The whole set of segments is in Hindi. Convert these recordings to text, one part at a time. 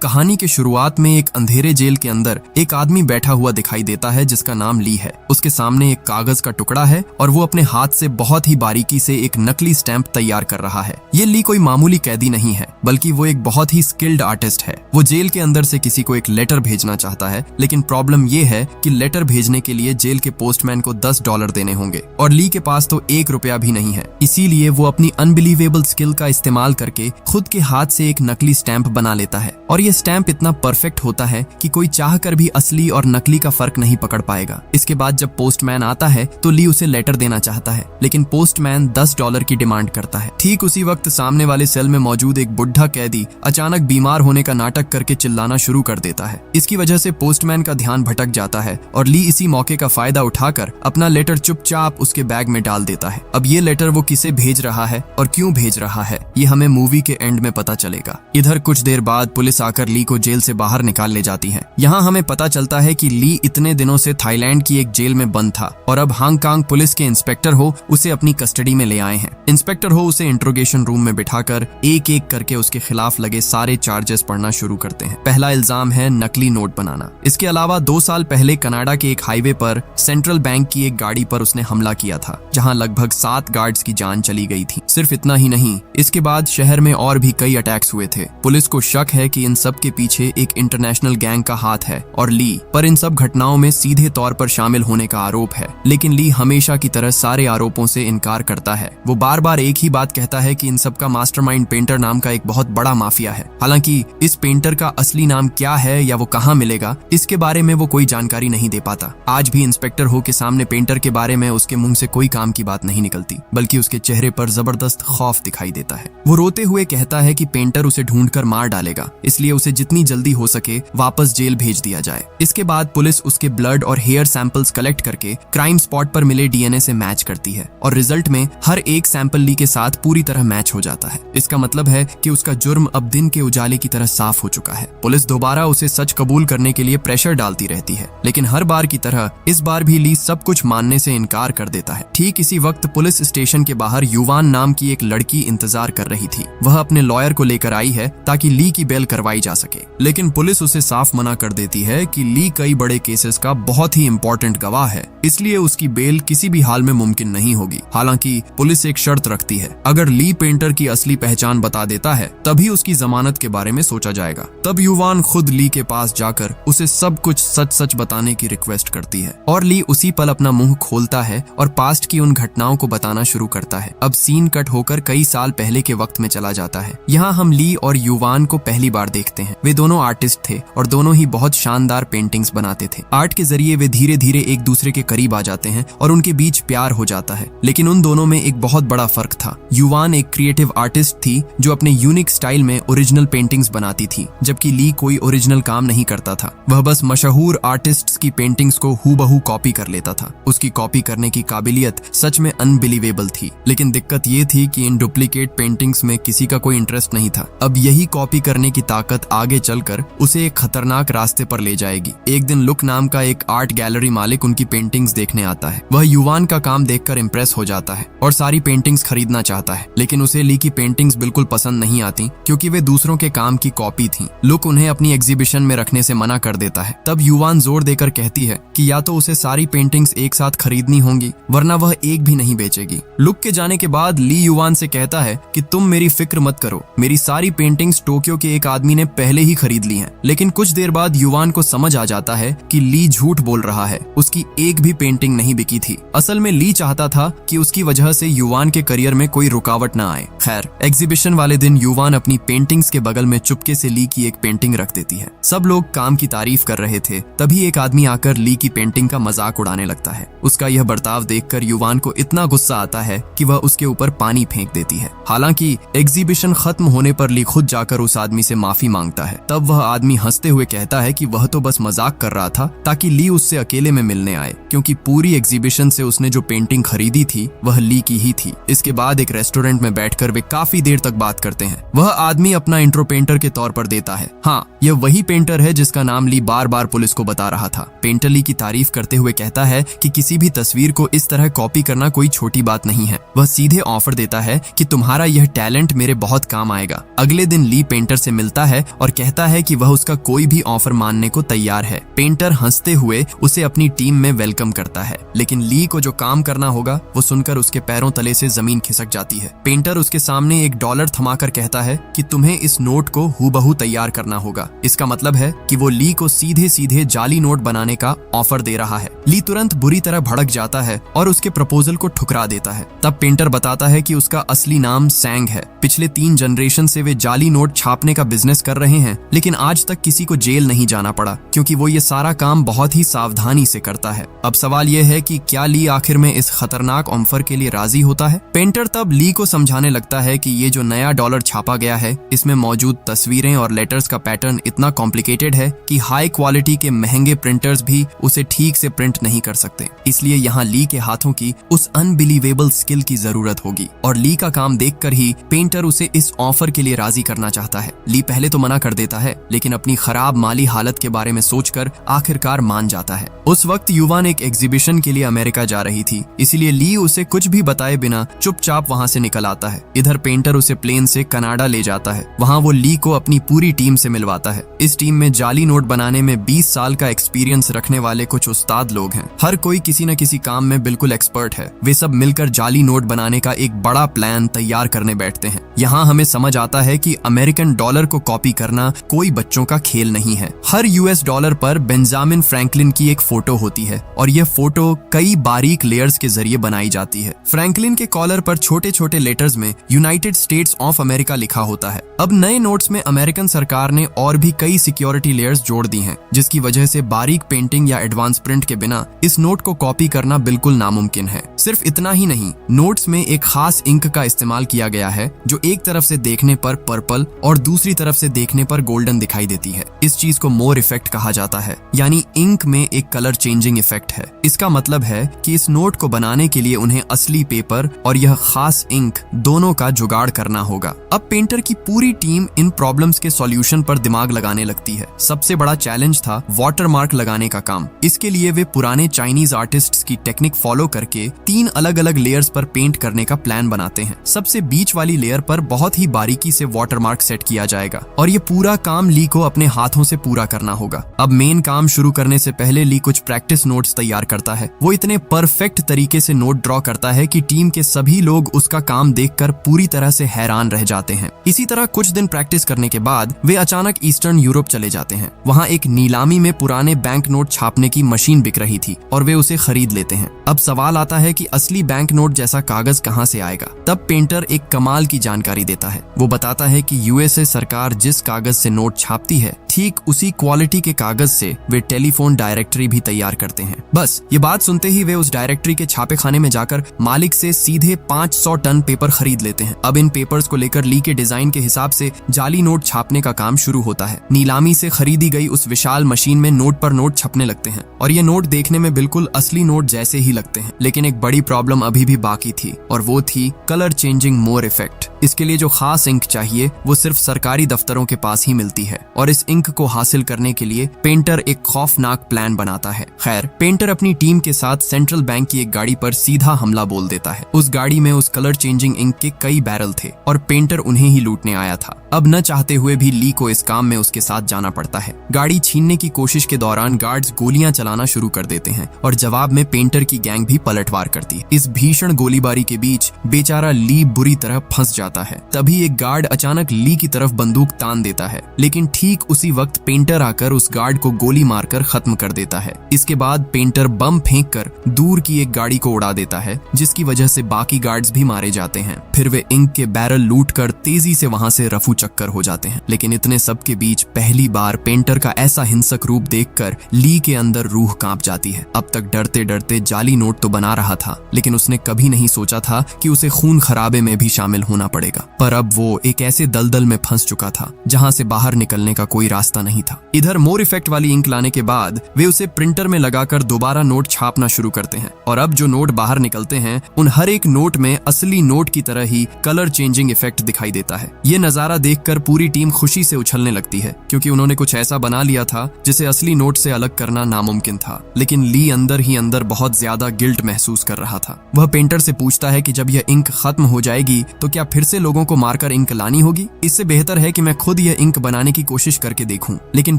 कहानी के शुरुआत में एक अंधेरे जेल के अंदर एक आदमी बैठा हुआ दिखाई देता है जिसका नाम ली है। उसके सामने एक कागज का टुकड़ा है और वो अपने हाथ से बहुत ही बारीकी से एक नकली स्टैंप तैयार कर रहा है। ये ली कोई मामूली कैदी नहीं है, बल्कि वो एक बहुत ही स्किल्ड आर्टिस्ट है। वो जेल के अंदर से किसी को एक लेटर भेजना चाहता है, लेकिन प्रॉब्लम ये है कि लेटर भेजने के लिए जेल के पोस्टमैन को $10 देने होंगे और ली के पास तो $1 भी नहीं है। इसीलिए वो अपनी अनबिलीवेबल स्किल का इस्तेमाल करके खुद के हाथ से एक नकली स्टैंप बना लेता है और ये स्टैंप इतना परफेक्ट होता है कि कोई चाहकर भी असली और नकली का फर्क नहीं पकड़ पाएगा। इसके बाद जब पोस्टमैन आता है तो ली उसे लेटर देना चाहता है, लेकिन पोस्टमैन $10 की डिमांड करता है। ठीक उसी वक्त सामने वाले सेल में मौजूद एक बुढ़ा कैदी अचानक बीमार होने का नाटक करके चिल्लाना शुरू कर देता है। इसकी वजह से पोस्टमैन का ध्यान भटक जाता है और ली इसी मौके का फायदा उठाकर अपना लेटर चुपचाप उसके बैग में डाल देता है। अब ये लेटर वो किसे भेज रहा है और क्यों भेज रहा है, ये हमें मूवी के एंड में पता चलेगा। इधर कुछ देर बाद पुलिस आकर ली को जेल से बाहर निकाल ले जाती है। यहाँ हमें पता चलता है कि ली इतने दिनों से थाईलैंड की एक जेल में बंद था और अब हांगकांग पुलिस के इंस्पेक्टर हो उसे अपनी कस्टडी में ले आए हैं। इंस्पेक्टर हो उसे इंट्रोगेशन रूम में बिठाकर एक एक करके उसके खिलाफ लगे सारे चार्जेस पढ़ना शुरू करते हैं। पहला इल्जाम है नकली नोट बनाना। इसके अलावा 2 साल पहले कनाडा के एक हाईवे पर सेंट्रल बैंक की एक गाड़ी पर उसने हमला किया था, जहाँ लगभग 7 गार्ड्स की जान चली गई थी। सिर्फ इतना ही नहीं, इसके बाद शहर में और भी कई अटैक्स हुए थे। पुलिस को शक है कि इन सब के पीछे एक इंटरनेशनल गैंग का हाथ है और ली पर इन सब घटनाओं में सीधे तौर पर शामिल होने का आरोप है। लेकिन ली हमेशा की तरह सारे आरोपों से इनकार करता है। वो बार बार एक ही बात कहता है कि इन सब का मास्टरमाइंड पेंटर नाम का एक बहुत बड़ा माफिया है। हालांकि इस पेंटर का असली नाम क्या है या वो कहाँ मिलेगा, इसके बारे में वो कोई जानकारी नहीं दे पाता। आज भी इंस्पेक्टर हो के सामने पेंटर के बारे में उसके मुंह से कोई काम की बात नहीं निकलती, बल्कि उसके चेहरे पर जबरदस्त खौफ दिखाई देता है। वो रोते हुए कहता है कि पेंटर उसे ढूंढकर मार डालेगा, इसलिए उसे जितनी जल्दी हो सके वापस जेल भेज दिया जाए। इसके बाद पुलिस उसके ब्लड और हेयर सैंपल्स कलेक्ट करके क्राइम स्पॉट पर मिले डीएनए से मैच करती है और रिजल्ट में हर एक सैंपल ली के साथ पूरी तरह मैच हो जाता है। इसका मतलब है कि उसका जुर्म अब दिन के उजाले की तरह साफ हो चुका है। पुलिस दोबारा उसे सच कबूल करने के लिए प्रेशर डालती रहती है, लेकिन हर बार की तरह इस बार भी ली सब कुछ मानने से इनकार कर देता है। ठीक इसी वक्त पुलिस स्टेशन के बाहर युवान नाम की एक लड़की इंतजार कर रही थी। वह अपने लॉयर को लेकर आई है ताकि ली की बेल करवाई जा सके, लेकिन पुलिस उसे साफ मना कर देती है कि ली कई बड़े केसेस का बहुत ही इंपॉर्टेंट गवाह है, इसलिए उसकी बेल किसी भी हाल में मुमकिन नहीं होगी। हालांकि पुलिस एक शर्त रखती है, अगर ली पेंटर की असली पहचान बता देता है तभी उसकी जमानत के बारे में सोचा जाएगा। तब युवान खुद ली के पास जाकर उसे सब कुछ सच सच बताने की रिक्वेस्ट करती है और ली उसी पल अपना मुंह खोलता है और पास्ट की उन घटनाओं को बताना शुरू करता है। अब सीन कट होकर कई साल पहले के वक्त में चला जाता है। यहाँ हम ली और युवान को पहली बार देखते हैं। वे दोनों आर्टिस्ट थे और दोनों ही बहुत शानदार पेंटिंग्स बनाते थे। आर्ट के जरिए वे धीरे धीरे एक दूसरे के करीब आ जाते हैं और उनके बीच प्यार हो जाता है। लेकिन उन दोनों में एक बहुत बड़ा फर्क था। युवान एक क्रिएटिव आर्टिस्ट थी जो अपने यूनिक स्टाइल में ओरिजिनल पेंटिंग्स बनाती थी, जबकि ली कोई ओरिजिनल काम नहीं करता था। वह बस मशहूर आर्टिस्ट्स की पेंटिंग्स को हूबहू कॉपी कर लेता था। उसकी कॉपी करने की काबिलियत सच में अनबिलीवेबल थी, लेकिन दिक्कत ये थी कि इन डुप्लीकेट पेंटिंग्स में किसी का कोई इंटरेस्ट नहीं था। अब यही कॉपी करने की ताकत आगे चलकर उसे एक खतरनाक रास्ते पर ले जाएगी। एक दिन लुक नाम का एक आर्ट गैलरी मालिक उनकी पेंटिंग्स देखने आता है। वह युवान का काम देखकर इम्प्रेस हो जाता है और सारी पेंटिंग्स खरीदना चाहता है, लेकिन उसे ली की पेंटिंग्स बिल्कुल पसंद नहीं आती क्योंकि वे दूसरों के काम की कॉपी थी। लुक उन्हें अपनी एग्जीबिशन में रखने से मना कर देता है। तब युवान जोर देकर कहती है कि या तो उसे सारी पेंटिंग्स एक साथ खरीदनी होंगी, वरना वह एक भी नहीं बेचेगी। लुक के जाने के बाद ली युवान से कहता है कि तुम मेरी फिक्र मत करो, मेरी सारी पेंटिंग्स टोक्यो के एक आदमी ने पहले ही खरीद ली हैं। लेकिन कुछ देर बाद युवान को समझ आ जाता है कि ली झूठ बोल रहा है, उसकी एक भी पेंटिंग नहीं बिकी थी। असल में ली चाहता था कि उसकी वजह से युवान के करियर में कोई रुकावट न आए। खैर, एग्जीबिशन वाले दिन युवान अपनी पेंटिंग्स के बगल में चुपके से ली की एक पेंटिंग रख देती है। सब लोग काम की तारीफ कर रहे थे, तभी एक आदमी आकर ली की पेंटिंग का मजाक उड़ाने लगता है। उसका यह बर्ताव देखकर युवान को इतना गुस्सा आता है कि वह उसके ऊपर पानी फेंक देती है। हालांकि एग्जीबिशन खत्म होने पर ली खुद जाकर उस आदमी से माफी मांगता है। तब वह आदमी हंसते हुए कहता है कि वह तो बस मजाक कर रहा था ताकि ली उससे अकेले में मिलने आए, क्योंकि पूरी एग्जीबिशन से उसने जो पेंटिंग खरीदी थी वह ली की ही थी। इसके बाद एक रेस्टोरेंट में बैठकर वे काफी देर तक बात करते हैं। वह आदमी अपना इंट्रो पेंटर के तौर पर देता है। हाँ, यह वही पेंटर है जिसका नाम ली बार बार पुलिस को बता रहा था। पेंटर ली की तारीफ करते हुए कहता है कि किसी भी तस्वीर को इस तरह कॉपी करना कोई छोटी बात नहीं है। वह सीधे ऑफर देता है कि तुम्हारा यह टैलेंट मेरे बहुत काम आएगा। अगले दिन ली पेंटर से मिलता है और कहता है कि वह उसका कोई भी ऑफर मानने को तैयार है। पेंटर हंसते हुए उसे अपनी टीम में वेलकम करता है, लेकिन ली को जो काम करना होगा वो सुनकर उसके पैरों तले से जमीन खिसक जाती है। पेंटर उसके सामने $1 थमाकर कहता है कि तुम्हें इस नोट को हूबहू तैयार करना होगा। इसका मतलब है कि वो ली को सीधे सीधे जाली नोट बनाने का ऑफर दे रहा है। ली तुरंत बुरी तरह भड़क जाता है और उसके प्रपोजल को ठुकरा देता है। तब पेंटर बताता है कि उसका असली नाम सैंग है। पिछले 3 जनरेशन से वे जाली नोट छापने का बिजनेस कर रहे हैं, लेकिन आज तक किसी को जेल नहीं जाना पड़ा क्योंकि वो ये सारा काम बहुत ही सावधानी से करता है। अब सवाल यह है कि क्या ली आखिर में इस खतरनाक ऑफर के लिए राजी होता है? पेंटर तब ली को समझाने लगता है कि ये जो नया डॉलर छापा गया है इसमें मौजूद तस्वीरें और लेटर्स का पैटर्न इतना कॉम्प्लिकेटेड है कि हाई क्वालिटी के महंगे प्रिंटर्स भी उसे ठीक से प्रिंट नहीं कर सकते। इसलिए यहाँ ली के हाथों की उस अनबिलीवेबल स्किल की जरूरत होगी और ली का काम देखकर ही पेंटर उसे इस ऑफर के लिए राजी करना चाहता है। ली पहले तो मना कर देता है, लेकिन अपनी खराब माली हालत के बारे में सोचकर आखिरकार मान जाता है। उस वक्त युवान एक एग्जीबिशन के लिए अमेरिका जा रही थी, इसीलिए ली उसे कुछ भी बताए बिना चुपचाप वहाँ से निकल आता है। इधर पेंटर उसे प्लेन से कनाडा ले जाता है। वहाँ वो ली को अपनी पूरी टीम से मिलवाता है। इस टीम में जाली नोट बनाने में 20 साल का एक्सपीरियंस रखने वाले कुछ उस्ताद लोग हैं। हर कोई किसी न किसी काम में बिल्कुल एक्सपर्ट है। वे सब मिलकर जाली नोट बनाने का एक बड़ा प्लान तैयार करने बैठते हैं। यहाँ हमें समझ आता है कि अमेरिकन डॉलर को कॉपी करना कोई बच्चों का खेल नहीं है। हर US डॉलर पर बेंजामिन फ्रैंकलिन की एक फोटो होती है और यह फोटो कई बारीक लेयर्स के जरिए बनाई जाती है। फ्रैंकलिन के कॉलर पर छोटे छोटे लेटर्स में यूनाइटेड स्टेट्स ऑफ अमेरिका लिखा होता है। अब नए नोट्स में अमेरिकन सरकार ने और भी कई सिक्योरिटी लेयर्स जोड़ दी हैं, जिसकी वजह से बारीक पेंटिंग या एडवांस प्रिंट के बिना इस नोट को कॉपी करना बिल्कुल नामुमकिन है। सिर्फ इतना ही नहीं, नोट्स में एक खास इंक का इस्तेमाल किया गया है जो एक तरफ से देखने पर पर्पल और दूसरी तरफ से देखने पर गोल्डन दिखाई देती है। इस चीज को मोर इफेक्ट कहा जाता है, यानी इंक में एक कलर चेंजिंग इफेक्ट है। इसका मतलब है कि इस नोट को बनाने के लिए उन्हें असली पेपर और यह खास इंक दोनों का जुगाड़ करना होगा। अब पेंटर की पूरी टीम इन प्रॉब्लम्स के सॉल्यूशन पर दिमाग लगाने लगती है। सबसे बड़ा चैलेंज था वाटरमार्क लगाने का काम। इसके लिए वे पुराने चाइनीज आर्टिस्ट्स की टेक्निक फॉलो करके 3 अलग अलग लेयर्स पर पेंट करने का प्लान बनाते हैं। सबसे बीच वाली लेयर पर बहुत ही बारीकी से वाटरमार्क सेट किया जाएगा और ये पूरा काम ली को अपने हाथों से पूरा करना होगा। अब मेन काम शुरू करने से पहले ली कुछ प्रैक्टिस नोट्स तैयार करता है। वो इतने परफेक्ट तरीके से नोट ड्रॉ करता है कि टीम के सभी लोग उसका काम देखकर पूरी तरह से हैरान रह जाते हैं। इसी तरह कुछ दिन प्रैक्टिस करने के बाद वे अचानक ईस्टर्न यूरोप चले जाते हैं। वहाँ एक नीलामी में पुराने बैंक नोट छापने की मशीन बिक रही थी और वे उसे खरीद लेते हैं। अब सवाल आता है कि असली बैंक नोट जैसा कागज कहाँ से आएगा। तब पेंटर एक कमाल की जानकारी देता है। वो बताता है कि USA सरकार जिस कागज से नोट छापती है, ठीक उसी क्वालिटी के कागज से वे टेलीफोन डायरेक्टरी भी तैयार करते हैं। बस ये बात सुनते ही वे उस डायरेक्टरी के छापे खाने में जाकर मालिक से सीधे 500 टन पेपर खरीद लेते हैं। अब इन पेपर्स को लेकर ली के डिजाइन के हिसाब से जाली नोट छापने का काम शुरू होता है। नीलामी से खरीदी गई उस विशाल मशीन में नोट पर नोट छपने लगते हैं और ये नोट देखने में बिल्कुल असली नोट जैसे ही लगते हैं। लेकिन एक बड़ी प्रॉब्लम अभी भी बाकी थी और वो थी कलर चेंजिंग मोर इफेक्ट। इसके लिए जो खास इंक चाहिए वो सिर्फ सरकारी दफ्तरों के पास ही मिलती है और इस इंक को हासिल करने के लिए पेंटर एक खौफनाक प्लान बनाता है। खैर, पेंटर अपनी टीम के साथ सेंट्रल बैंक की एक गाड़ी पर सीधा हमला बोल देता है। उस गाड़ी में उस कलर चेंजिंग इंक के कई बैरल थे और पेंटर उन्हें ही लूटने आया था। अब न चाहते हुए भी ली को इस काम में उसके साथ जाना पड़ता है। गाड़ी छीनने की कोशिश के दौरान गार्ड्स गोलियां चलाना शुरू कर देते हैं और जवाब में पेंटर की गैंग भी पलटवार करती है। इस भीषण गोलीबारी के बीच बेचारा ली बुरी तरह फंस जाता है। तभी एक गार्ड अचानक ली की तरफ बंदूक तान देता है, लेकिन ठीक उसी वक्त पेंटर आकर उस गार्ड को गोली मारकर खत्म कर देता है। इसके बाद पेंटर बम फेंककर दूर की एक गाड़ी को उड़ा देता है, जिसकी वजह से बाकी गार्ड्स भी मारे जाते हैं। फिर वे इंक के बैरल लूटकर तेजी से वहां से रफू चक्कर हो जाते हैं। लेकिन इतने सब के बीच पहली बार पेंटर का ऐसा हिंसक रूप देखकर ली के अंदर रूह कांप जाती है। अब तक डरते डरते जाली नोट तो बना रहा था, लेकिन उसने कभी नहीं सोचा था कि उसे खून खराबे में भी शामिल होना पड़ेगा। पर अब वो एक ऐसे दलदल में फंस चुका था जहां से बाहर निकलने का कोई रास्ता नहीं था। इधर मोर इफेक्ट वाली इंक लाने के बाद वे उसे प्रिंटर में लगाकर दोबारा नोट छापना शुरू करते हैं और अब जो नोट बाहर निकलते हैं उन हर एक नोट में असली नोट की तरह ही कलर चेंजिंग इफेक्ट दिखाई देता है। ये नजारा देखकर पूरी टीम खुशी से उछलने लगती है, क्योंकि उन्होंने कुछ ऐसा बना लिया था जिसे असली नोट से अलग करना नामुमकिन था। लेकिन ली अंदर ही अंदर बहुत ज्यादा गिल्ट महसूस कर रहा था। वह पेंटर से पूछता है कि जब यह इंक खत्म हो जाएगी तो क्या फिर से लोगों को मारकर इंक लानी होगी? इससे बेहतर है कि मैं खुद यह इंक बनाने की कोशिश करके देखूं, लेकिन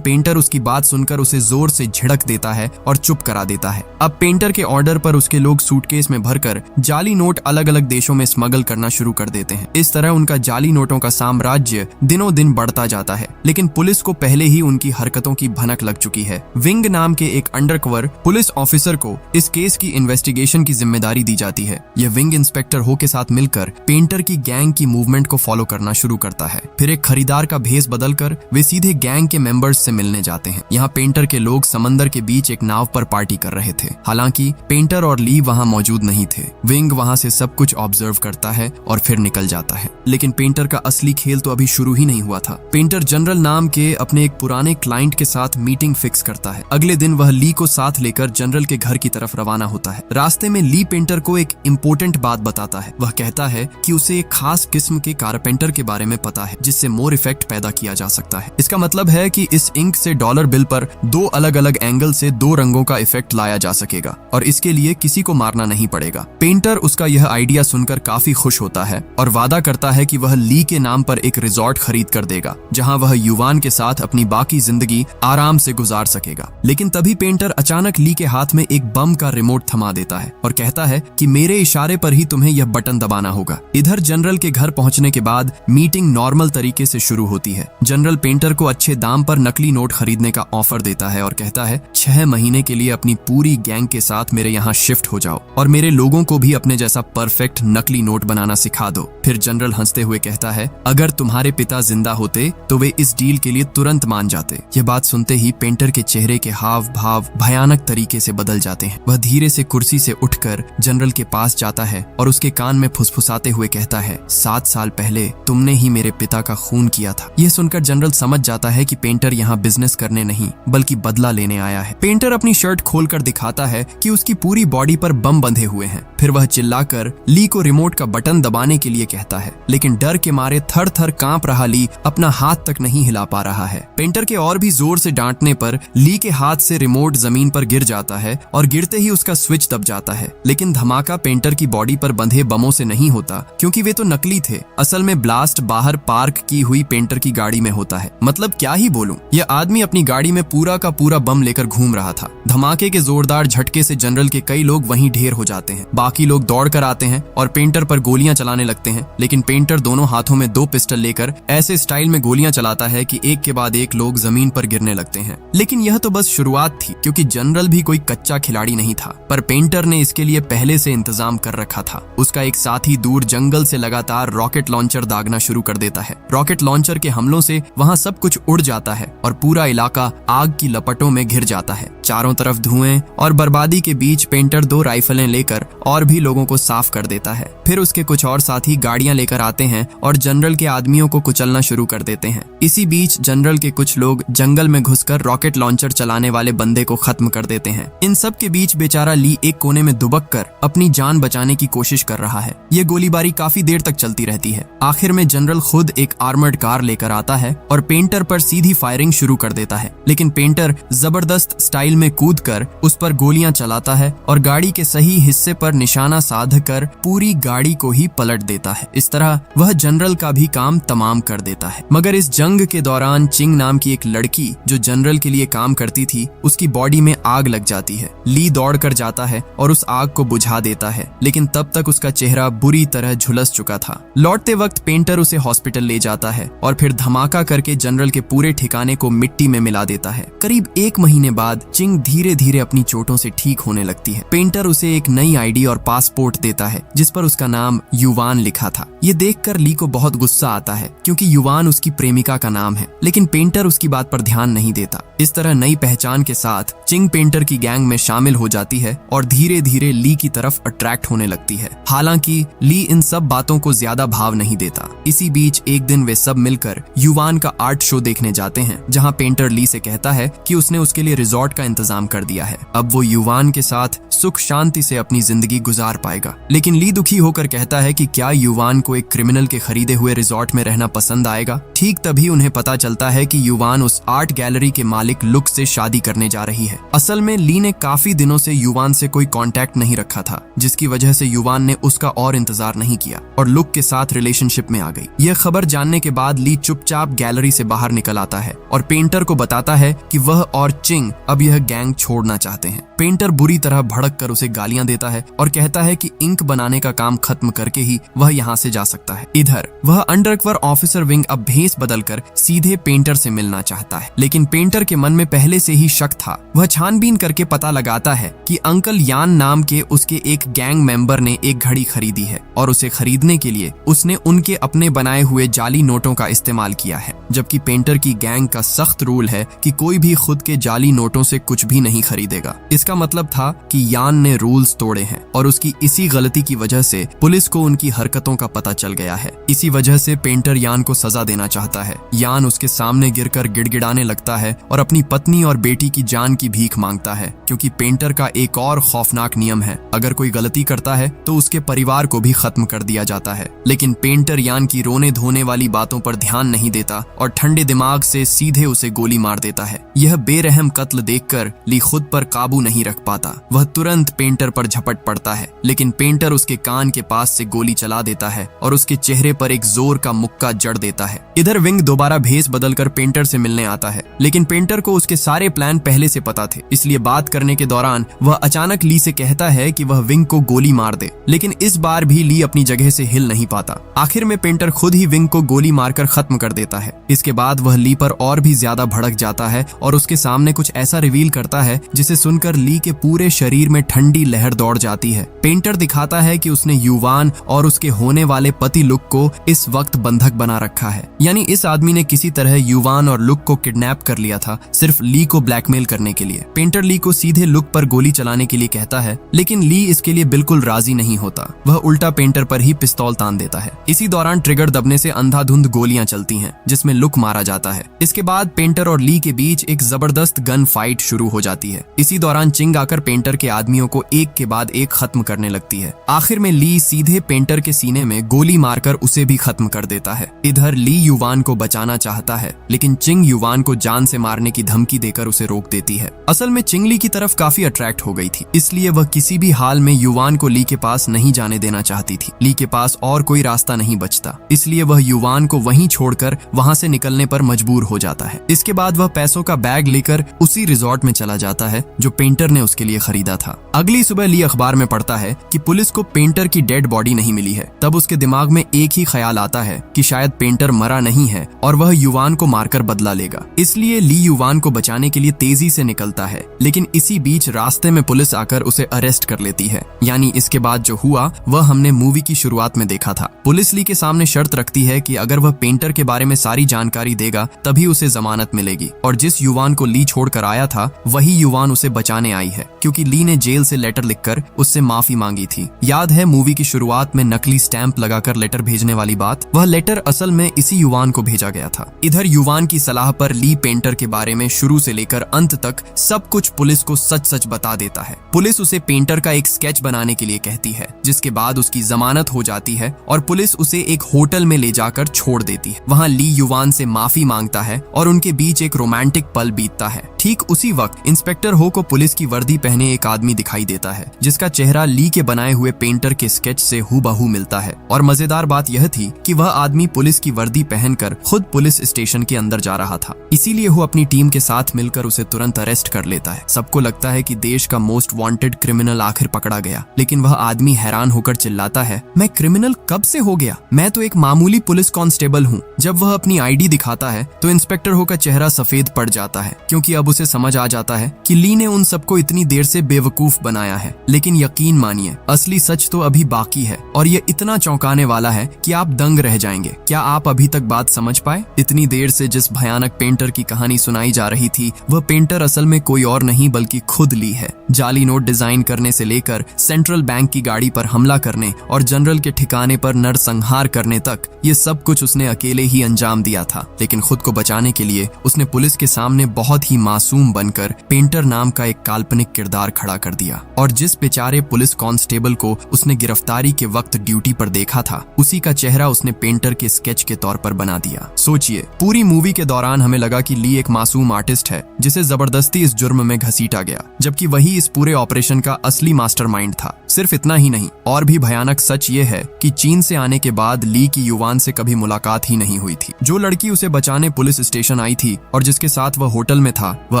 पेंटर उसकी बात सुनकर उसे जोर से झिड़क देता है और चुप करा देता है। अब पेंटर के ऑर्डर पर उसके लोग सूटकेस में भरकर जाली नोट अलग अलग देशों में स्मगल करना शुरू कर देते हैं। इस तरह उनका जाली नोटों का साम्राज्य दिनों दिन बढ़ता जाता है, लेकिन पुलिस को पहले ही उनकी हरकतों की भनक लग चुकी है। विंग नाम के एक अंडरकवर पुलिस ऑफिसर को इस केस की इन्वेस्टिगेशन की जिम्मेदारी दी जाती है। यह विंग इंस्पेक्टर हो के साथ मिलकर पेंटर की गैंग की मूवमेंट को फॉलो करना शुरू करता है। फिर एक खरीदार का भेस बदलकर वे सीधे गैंग के मेंबर्स से मिलने जाते हैं। यहाँ पेंटर के लोग समंदर के बीच एक नाव पर पार्टी कर रहे थे। हालांकि पेंटर और ली वहाँ मौजूद नहीं थे। विंग वहाँ से सब कुछ ऑब्जर्व करता है और फिर निकल जाता है, लेकिन पेंटर का असली खेल तो अभी शुरू ही नहीं हुआ था। पेंटर जनरल नाम के अपने एक पुराने क्लाइंट के साथ मीटिंग फिक्स करता है। अगले दिन वह ली को साथ लेकर जनरल के घर की तरफ रवाना होता है। रास्ते में ली पेंटर को एक इम्पोर्टेंट बात बताता है। वह कहता है कि उसे एक खास किस्म के कारपेंटर के बारे में पता है जिससे मोर इफेक्ट पैदा किया जा सकता है। इसका मतलब है कि इस इंक से डॉलर बिल पर दो अलग अलग एंगल से दो रंगों का इफेक्ट लाया जा सकेगा और इसके लिए किसी को मारना नहीं पड़ेगा। पेंटर उसका यह आइडिया सुनकर काफी खुश होता है और वादा करता है कि वह ली के नाम पर एक रिजॉर्ट खरीद कर देगा, जहां वह युवान के साथ अपनी बाकी जिंदगी आराम से गुजार सकेगा। लेकिन तभी पेंटर अचानक ली के हाथ में एक बम का रिमोट थमा देता है और कहता है कि मेरे इशारे पर ही तुम्हें यह बटन दबाना होगा। इधर जनरल के घर पहुंचने के बाद मीटिंग नॉर्मल तरीके से शुरू होती है। जनरल पेंटर को अच्छे दाम पर नकली नोट खरीदने का ऑफर देता है और कहता है 6 महीने के लिए अपनी पूरी गैंग के साथ मेरे यहाँ शिफ्ट हो जाओ और मेरे लोगों को भी अपने जैसा परफेक्ट नकली नोट बनाना सिखा दो। फिर जनरल हंसते हुए कहता है अगर तुम्हारे पिता जिंदा होते तो वे इस डील के लिए तुरंत मान जाते। यह बात सुनते ही पेंटर के चेहरे के हाव भाव भयानक तरीके से बदल जाते हैं। वह धीरे से कुर्सी से उठकर जनरल के पास जाता है और उसके कान में फुसफुसाते हुए कहता है 7 साल पहले तुमने ही मेरे पिता का खून किया था। यह सुनकर जनरल समझ जाता है कि पेंटर यहाँ बिजनेस करने नहीं बल्कि बदला लेने आया है। पेंटर अपनी शर्ट खोलकर दिखाता है कि उसकी पूरी बॉडी पर बम बंधे हुए हैं। फिर वह चिल्लाकर ली को रिमोट का बटन दबाने के लिए कहता है, लेकिन डर के मारे थर थर कांप रहा ली अपना हाथ तक नहीं हिला पा रहा है। पेंटर के और भी जोर से डांटने पर ली के हाथ से रिमोट जमीन पर गिर जाता है और गिरते ही उसका स्विच दब जाता है। लेकिन धमाका पेंटर की बॉडी पर बंधे बमों से नहीं होता, क्योंकि वे तो नकली थे। असल में ब्लास्ट बाहर पार्क की हुई पेंटर की गाड़ी में होता है। मतलब क्या ही बोलूं, यह आदमी अपनी गाड़ी में पूरा का पूरा बम लेकर घूम रहा था। धमाके के जोरदार झटके से जनरल के कई लोग वहीं ढेर हो जाते हैं। बाकी लोग दौड़ कर आते हैं और पेंटर पर गोलियां चलाने लगते हैं, लेकिन पेंटर दोनों हाथों में 2 पिस्टल लेकर ऐसे स्टाइल में गोलियां चलाता है कि एक के बाद एक लोग जमीन पर गिरने लगते हैं। लेकिन यह तो बस शुरुआत थी, क्योंकि जनरल भी कोई कच्चा खिलाड़ी नहीं था, पर पेंटर ने इसके लिए पहले से इंतजाम कर रखा था। उसका एक साथी दूर जंगल से लगातार रॉकेट लॉन्चर दागना शुरू कर देता है। रॉकेट लॉन्चर के हमलों से वहां सब कुछ उड़ जाता है और पूरा इलाका आग की लपटों में घिर जाता है। चारों तरफ धुएं और बर्बादी के बीच पेंटर 2 राइफलें लेकर और भी लोगों को साफ कर देता है। फिर उसके कुछ और साथी गाड़ियां लेकर आते हैं और जनरल के आदमियों को कुचलना शुरू कर देते हैं। इसी बीच जनरल के कुछ लोग जंगल में घुसकर रॉकेट लॉन्चर चलाने वाले बंदे को खत्म कर देते हैं। इन सब के बीच बेचारा ली एक कोने में दुबक कर अपनी जान बचाने की कोशिश कर रहा है। ये गोलीबारी काफी देर तक चलती रहती है। आखिर में जनरल खुद एक आर्मर्ड कार लेकर आता है और पेंटर पर सीधी फायरिंग शुरू कर देता है, लेकिन पेंटर जबरदस्त स्टाइल में कूदकर उस पर गोलियां चलाता है और गाड़ी के सही हिस्से पर निशाना साध कर पूरी गाड़ी को ही पलट देता है। इस तरह वह जनरल का भी काम तमाम कर देता है। मगर इस जंग के दौरान चिंग नाम की एक लड़की जो जनरल के लिए काम करती थी, उसकी बॉडी में आग लग जाती है। ली दौड़ कर जाता है और उस आग को बुझा देता है, लेकिन तब तक उसका चेहरा बुरी तरह झुलस चुका था। लौटते वक्त पेंटर उसे हॉस्पिटल ले जाता है और फिर धमाका करके जनरल के पूरे ठिकाने को मिट्टी में मिला देता है। करीब 1 महीने बाद चिंग धीरे धीरे अपनी चोटों से ठीक होने लगती है। पेंटर उसे एक नई आईडी और पासपोर्ट देता है जिस पर उसका नाम युवान लिखा था। ये देखकर ली को बहुत गुस्सा आता है, क्योंकि युवान उसकी प्रेमिका का नाम है, लेकिन पेंटर उसकी बात पर ध्यान नहीं देता। इस तरह नई पहचान के साथ चिंग पेंटर की गैंग में शामिल हो जाती है और धीरे धीरे ली की तरफ अट्रैक्ट होने लगती है। हालांकि ली इन सब बातों को ज्यादा भाव नहीं देता। इसी बीच एक दिन वे सब मिलकर युवान का आर्ट शो देखने जाते हैं, जहां पेंटर ली से कहता है कि उसने उसके लिए रिजॉर्ट का इंतजाम कर दिया है। अब वो युवान के साथ सुख शांति से अपनी जिंदगी गुजार पाएगा। लेकिन ली दुखी होकर कहता है कि क्या युवान को एक क्रिमिनल के खरीदे हुए रिजॉर्ट में रहना पसंद आएगा। ठीक तभी उन्हें पता चलता है कि युवान उस आर्ट गैलरी के मालिक लुक से शादी करने जा रही है। असल में ली ने काफी दिनों से युवान से कोई कांटेक्ट नहीं रखा था, जिसकी वजह से युवान ने उसका और इंतजार नहीं किया और लुक के साथ रिलेशनशिप में आ गई। यह खबर जानने के बाद ली चुपचाप गैलरी से बाहर निकल आता है और पेंटर को बताता है कि वह और चिंग अब यह गैंग छोड़ना चाहते हैं। पेंटर बुरी तरह भड़क कर उसे गालियां देता है और कहता है कि इंक बनाने का काम खत्म करके ही वह यहाँ से जा सकता है। इधर वह अंडरकवर ऑफिसर विंग अब भेस बदलकर सीधे पेंटर से मिलना चाहता है, लेकिन पेंटर के मन में पहले से ही शक था। वह छानबीन करके पता लगाता है कि अंकल यान नाम के उसके एक गैंग मेंबर ने एक घड़ी खरीदी है और उसे खरीदने के लिए उसने उनके अपने बनाए हुए जाली नोटों का इस्तेमाल किया है, जबकि पेंटर की गैंग का सख्त रूल है कि कोई भी खुद के जाली नोटों से कुछ भी नहीं खरीदेगा। इसका मतलब था कि यान ने रूल्स तोड़े हैं और उसकी इसी गलती की वजह से पुलिस को उनकी हरकतों का पता चल गया है। इसी वजह से पेंटर यान को सजा देना चाहता है। यान उसके सामने गिरकर गिड़गिड़ाने लगता है और अपनी पत्नी और बेटी की जान की भीख मांगता है, क्योंकि पेंटर का एक और खौफनाक नियम है, अगर कोई गलती करता है तो उसके परिवार को भी खत्म कर दिया जाता है। लेकिन पेंटर यान की रोने धोने वाली बातों पर ध्यान नहीं देता और ठंडे दिमाग से सीधे उसे गोली मार देता है। यह बेरहम कत्ल देखकर ली खुद पर काबू नहीं रख पाता। वह तुरंत पेंटर पर झपट पड़ता है, लेकिन पेंटर उसके कान के पास से गोली चला देता है और उसके चेहरे पर एक जोर का मुक्का जड़ देता है। इधर विंग दोबारा भेस बदलकर पेंटर से मिलने आता है, लेकिन पेंटर को उसके सारे प्लान पहले से पता थे, इसलिए बात करने के दौरान वह अचानक ली से कहता है कि वह विंग को गोली मार दे। लेकिन इस बार भी ली अपनी जगह से हिल नहीं पाता। आखिर में पेंटर खुद ही विंग को गोली मारकर खत्म कर देता है। इसके बाद वह ली पर और भी ज्यादा भड़क जाता है और उसके सामने कुछ ऐसा रिवील करता है जिसे सुनकर ली के पूरे शरीर में ठंडी लहर दौड़ जाती है। पेंटर दिखाता है कि उसने युवान और उसके होने वाले पति लुक को इस वक्त बंधक बना रखा है, यानी इस आदमी ने किसी तरह युवान और लुक को किडनैप कर लिया था, सिर्फ ली को ब्लैकमेल करने के लिए। पेंटर ली को सीधे लुक पर गोली चलाने के लिए कहता है, लेकिन ली इसके लिए बिल्कुल राजी नहीं होता। वह उल्टा पेंटर पर ही पिस्तौल तान देता है। इसी दौरान ट्रिगर दबने से अंधाधुंध गोलियां चलती हैं, जिसमें लुक मारा जाता है। इसके बाद पेंटर और ली के बीच एक जबरदस्त गन फाइट शुरू हो जाती है। इसी दौरान चिंग आकर पेंटर के आदमियों को एक के बाद एक खत्म करने लगती है। आखिर में ली सीधे पेंटर के सीने में गोली मारकर उसे भी खत्म कर देता है। इधर ली युवान को बचाना चाहता है, लेकिन चिंग युवान को जान से मारने की धमकी देकर उसे रोक देती है। असल में चिंग ली की तरफ काफी अट्रैक्ट हो गई थी, इसलिए वह किसी भी हाल में युवान को ली के पास नहीं जाने देना चाहती थी। ली के पास और कोई रास्ता नहीं बचता, इसलिए वह युवान को वहीं छोड़कर वहां से निकलने पर मजबूर हो जाता है। इसके बाद वह पैसों का बैग लेकर उसी रिजॉर्ट में चला जाता है जो पेंटर ने उसके लिए खरीदा था। अगली सुबह ली अखबार में पढ़ता है कि पुलिस को पेंटर की डेड बॉडी नहीं मिली है। तब उसके दिमाग में एक ही ख्याल आता है कि शायद पेंटर मरा नहीं है और वह युवान को मारकर बदला लेगा। इसलिए ली युवान को बचाने के लिए तेजी से निकलता है, लेकिन इसी बीच रास्ते में पुलिस आकर उसे अरेस्ट कर लेती है। यानी इसके बाद जो हुआ वह हमने मूवी की शुरुआत में देखा था। पुलिस ली के सामने शर्त रखती है कि अगर वह पेंटर के बारे में सारी जानकारी देगा तभी उसे जमानत मिलेगी, और जिस युवान को ली छोड़कर आया था वही युवान उसे बचाने आई है, क्योंकि ली ने जेल से लेटर लिखकर उससे माफी मांगी थी। याद है मूवी की शुरुआत में नकली स्टैंप लगाकर लेटर भेजने वाली बात? वह लेटर असल में इसी युवान को भेजा गया था। इधर युवान की सलाह पर ली पेंटर के बारे में शुरू से लेकर अंत तक सब कुछ पुलिस को सच सच बता देता है। पुलिस उसे पेंटर का एक स्केच बनाने के लिए कहती है, जिसके बाद उसकी जमानत हो जाती है और पुलिस उसे एक होटल में ले जाकर छोड़ देती है। वहाँ ली युवान से माफी मांगता है और उनके बीच एक रोमांटिक पल बीतता है। ठीक उसी वक्त इंस्पेक्टर हो को पुलिस की वर्दी पहने एक आदमी दिखाई देता है, जिसका चेहरा ली के बनाए हुए पेंटर के स्केच से हूबहू मिलता है। और मजेदार बात यह थी कि वह आदमी पुलिस की वर्दी पहनकर खुद पुलिस स्टेशन के अंदर जा रहा था, इसीलिए वो अपनी टीम के साथ मिलकर उसे तुरंत अरेस्ट कर लेता है। सबको लगता है कि देश का मोस्ट वांटेड क्रिमिनल आखिर पकड़ा गया, लेकिन वह आदमी हैरान होकर चिल्लाता है, मैं क्रिमिनल कब से हो गया? मैं तो एक मामूली पुलिस कांस्टेबल हूँ। जब वह अपनी आईडी दिखाता है तो इंस्पेक्टर हो का चेहरा सफेद पड़ जाता है, क्योंकि अब उसे समझ आ जाता है कि ली ने उन सबको इतनी देर से बेवकूफ बनाया है। लेकिन यकीन मानिए, असली सच तो अभी बाकी है और ये इतना चौंकाने वाला है कि आप दंग रह जाएंगे। क्या आप अभी तक बात समझ पाए? इतनी देर से जिस भयानक पेंटर की कहानी सुनाई जा रही थी, वह पेंटर असल में कोई और नहीं बल्कि खुद ली है, जाली नोट डिजाइन करने से लेकर सेंट्रल बैंक की गाड़ी पर हमला करने और जनरल के ठिकाने पर नरसंहार करने तक ये सब कुछ उसने अकेले ही अंजाम दिया था। लेकिन खुद को बचाने के लिए उसने पुलिस के सामने बहुत ही मासूम बनकर पेंटर नाम का एक काल्पनिक किरदार खड़ा कर दिया और जिस बेचारे पुलिस कांस्टेबल को उसने गिरफ्तारी के वक्त ड्यूटी पर देखा था उसी का चेहरा उसने पेंटर के स्केच के तौर पर बना दिया। सोचिए, पूरी मूवी के दौरान हमें लगा कि ली एक मासूम आर्टिस्ट है जिसे जबरदस्ती इस जुर्म में घसीटा गया, जबकि वही इस पूरे ऑपरेशन का असली मास्टरमाइंड था। सिर्फ इतना ही नहीं, और भी भयानक सच ये है कि चीन से आने के बाद ली की युवान से कभी मुलाकात ही नहीं हुई थी। जो लड़की उसे बचाने पुलिस स्टेशन आई थी और जिसके साथ वह होटल में था, वह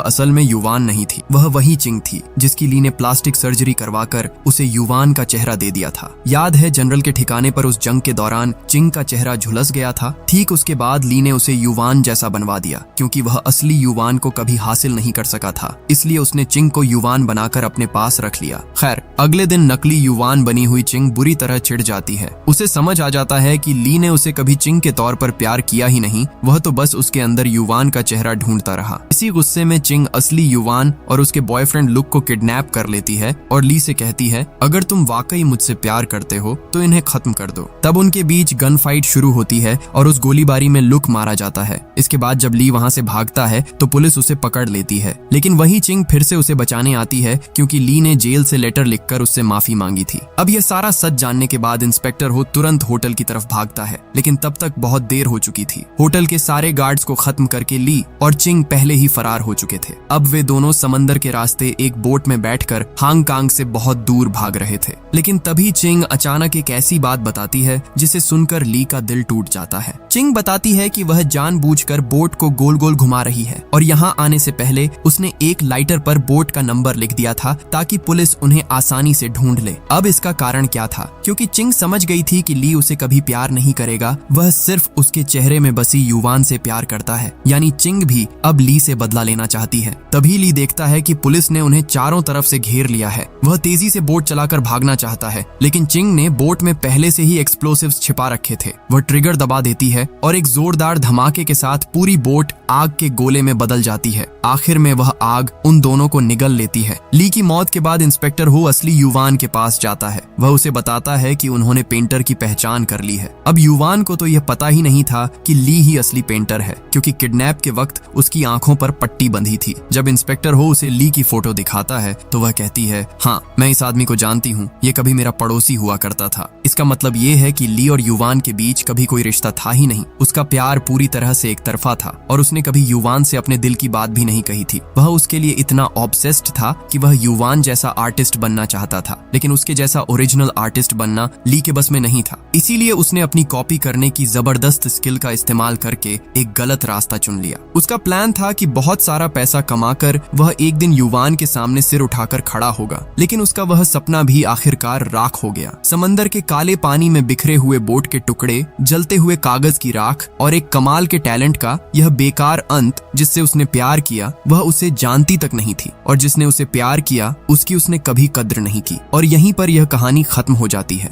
असल में युवान नहीं थी, वह वही चिंग थी जिसकी ली ने प्लास्टिक सर्जरी करवाकर उसे युवान का चेहरा दे दिया था। याद है, जनरल के ठिकाने पर उस जंग के दौरान चिंग का चेहरा झुलस गया था। ठीक उसके बाद ली ने उसे युवान जैसा बनवा दिया, क्योंकि वह असली युवान को कभी हासिल नहीं कर सका था, इसलिए उसने चिंग को युवान बनाकर अपने पास रख लिया। खैर, अगले दिन नकली युवान बनी हुई चिंग बुरी तरह चिढ़ जाती है। उसे समझ आ जाता है कि ली ने उसे कभी चिंग के तौर पर प्यार किया ही नहीं, वह तो बस उसके अंदर युवान का चेहरा ढूंढता रहा। इसी गुस्से में चिंग असली युवान और उसके बॉयफ्रेंड लुक को किडनैप कर लेती है और ली से कहती है, अगर तुम वाकई मुझसे प्यार करते हो तो इन्हें खत्म कर दो। तब उनके बीच गन फाइट शुरू होती है और उस गोलीबारी में लुक मारा जाता है। इसके बाद जब ली वहां से भागता है तो पुलिस उसे पकड़ लेती है, लेकिन वही चिंग फिर से उसे बचाने आती है क्योंकि ली ने जेल से लेटर लिखकर उससे माफी मांगी थी। अब यह सारा सच जानने के बाद इंस्पेक्टर हो तुरंत होटल की तरफ भागता है, लेकिन तब तक बहुत देर हो चुकी थी। होटल के सारे गार्ड्स को खत्म करके ली और चिंग पहले ही फरार हो चुके थे। अब वे दोनों समंदर के रास्ते एक बोट में बैठकर हांगकांग से बहुत दूर भाग रहे थे। लेकिन तभी चिंग अचानक एक ऐसी बात बताती है जिसे सुनकर ली का दिल टूट जाता है। चिंग बताती है कि वह जानबूझकर बोट को गोल गोल घुमा रही है और यहाँ आने से पहले उसने एक लाइटर पर बोट का नंबर लिख दिया था ताकि पुलिस उन्हें आसानी से ढूंढ ले। अब इसका कारण क्या था? क्योंकि चिंग समझ गई थी कि ली उसे कभी प्यार नहीं करेगा, वह सिर्फ उसके चेहरे में बसी युवान से प्यार करता है। यानी चिंग भी अब ली से बदला लेना चाहती है। तभी ली देखता है कि पुलिस ने उन्हें चारों तरफ से घेर लिया है। वह तेजी से बोट चलाकर भागना चाहता है, लेकिन चिंग ने बोट में पहले से ही एक्सप्लोसिव्स छिपा रखे थे। वह ट्रिगर दबा देती है और एक जोरदार धमाके के साथ पूरी बोट आग के गोले में बदल जाती है। आखिर में वह आग उन दोनों को निगल लेती है। ली की मौत के बाद इंस्पेक्टर हो असली युवान के पास जाता है। वह उसे बताता है कि उन्होंने पेंटर की पहचान कर ली है। अब युवान को तो यह पता ही नहीं था कि ली ही असली पेंटर है, क्योंकि किडनैप के वक्त उसकी आंखों पर पट्टी बंधी थी। जब इंस्पेक्टर हो उसे ली की फोटो दिखाता है तो वह कहती है, हाँ, मैं इस आदमी को जानती हूँ, ये कभी मेरा पड़ोसी हुआ करता था। इसका मतलब ये है कि ली और युवान के बीच कभी कोई रिश्ता था ही नहीं। उसका प्यार पूरी तरह से एक तरफा था और उसने कभी युवान से अपने दिल की बात भी नहीं कही थी। वह उसके लिए इतना ऑब्सेस्ड था कि वह युवान जैसा आर्टिस्ट बनना चाहता था, लेकिन उसके जैसा ओरिजिनल आर्टिस्ट बनना ली के बस में नहीं था। इसीलिए उसने अपनी कॉपी करने की जबरदस्त स्किल का इस्तेमाल करके एक गलत रास्ता चुन लिया। उसका प्लान था कि बहुत सारा पैसा कमाकर वह एक दिन युवान के सामने सिर उठाकर खड़ा होगा, लेकिन उसका वह सपना भी आखिरकार राख हो गया। समंदर के काले पानी में बिखरे हुए बोट के टुकड़े, जलते हुए कागज की राख और एक कमाल के टैलेंट का यह बेकार अंत जिससे उसने प्यार किया, वह उसे जानती तक नहीं थी, और जिसने उसे प्यार किया उसकी उसने कभी कद्र नहीं की। और यहीं पर यह कहानी खत्म हो जाती है।